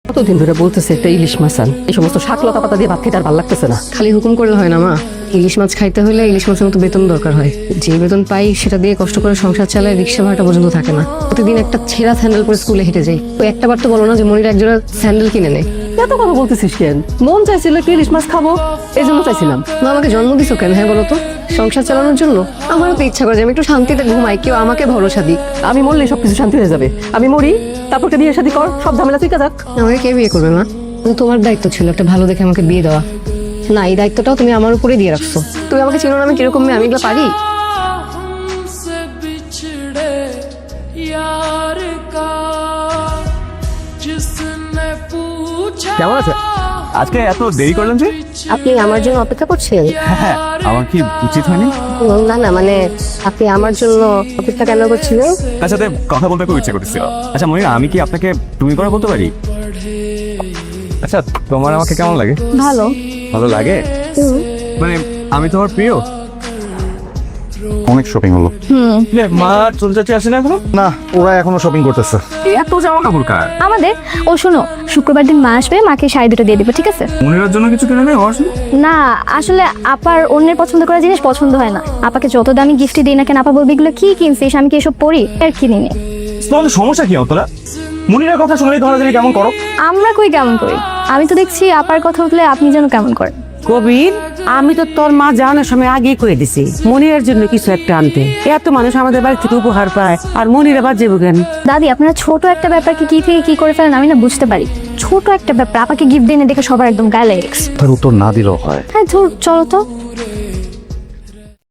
কতদিন ধরে বলতেছে একটা ইলিশ মাছ আন, এই সমস্ত শাকলতা পাতা দিয়ে ভাত খেতে আর ভালো লাগতেছে না। খালি হুকুম করলে হয় না মা, ইলিশ মাছ খাইতে হলে ইলিশ মাছের মতো বেতন দরকার হয়। যে বেতন পাই সেটা দিয়ে কষ্ট করে সংসার চালায়, রিক্সা ভাড়াটা পর্যন্ত থাকে না। প্রতিদিন একটা ছেঁড়া স্যান্ডেল পরে স্কুলে হেঁটে যাই। ওই একটা বার তো বলো না যে মনির একজোড়া স্যান্ডেল কিনে নেই। এত কথা বলতেছিস কেন? মন চাইছিল একটু ইলিশ মাছ খাবো, এই জন্য চাইছিলাম। মা আমাকে জন্ম দিছো কেন? হ্যাঁ বলো তো, সংসার চালানোর জন্য? আমারও তো ইচ্ছা করে যে আমি একটু শান্তিতে ঘুমাই, কেউ আমাকে ভরসা দিক। আমি মরলে সবকিছু শান্তি হয়ে যাবে। আমি মরি, তারপর বিয়ে শাদী কর, সব ঝামেলা তুই যাক। আমাকে কে বিয়ে করবে মা? কিন্তু তোমার দায়িত্ব ছিল একটা ভালো দেখে আমাকে বিয়ে দেওয়া। না, এই দায়িত্বটাও তুমি আমার উপরে দিয়ে রাখছো। তুমি আমাকে চিনো না আমি কিরকম মেয়ে, আমি এগুলো পারি? কেমন আছে? আজকে এত দেরি করলেন যে? আপনি আমার জন্য অপেক্ষা করছেন? হ্যাঁ, আমার কি উচিত হয়নি? না না, মানে আপনি আমার জন্য অপেক্ষা কেন করছিলেন? তার সাথে কথা বলতে খুব ইচ্ছে করতেছিল। আচ্ছা মনিরা, আমি কি আপনাকে তুমি করে বলতে পারি? আচ্ছা, তোমার আমাকে কেমন লাগে? ভালো। ভালো লাগে? মানে আমি তোমার প্রিয়? অনেক শপিং হলো। মা চলে যাচ্ছে, আসে না এখনো? না, ওরা এখনো শপিং করতেছে। এত জামা কাপড় কার? আমাদের। ও শোনো, শুক্রবার দিন মা আসবে, মাকে শাড়ি দুটো দিয়ে দিবে, ঠিক আছে? মনিরার জন্য কিছু কিনে নেই? না, আসলে আপার অন্যের পছন্দ করা জিনিস পছন্দ হয় না। আপাকে যত দামি গিফট দিই না কেন, আপা বলবে এগুলো কি কিনছিস, আমি কি এসব পরি? আর কিনিনি। তোমাদের সমস্যা কি তোরা? মনিরার কথা শুনলেই তোমরা জানি কেমন করো। আমরা কই কেমন করি? আমি তো দেখছি আপার কথা উঠলে আপনি যেন কেমন করেন। কবির, আমি তো তোর মা জানার সময় আগেই কয়ে দিছি মনিরের জন্য কিছু একটা আনতে। এত মানুষ আমাদের বাড়ি থেকে উপহার পায়, আর মনির আবার যাবো কেন? দাদি, আপনারা ছোট একটা ব্যাপারকে কি থেকে কি করে ফেলেন আমি না বুঝতে পারি। ছোট একটা ব্যাপার আপাকে গিফট দেনে দেখে সবার একদম গায়ে লেগে গেছে। তার উত্তর না দিলেও হয়। হ্যাঁ ধুর, চলো তো।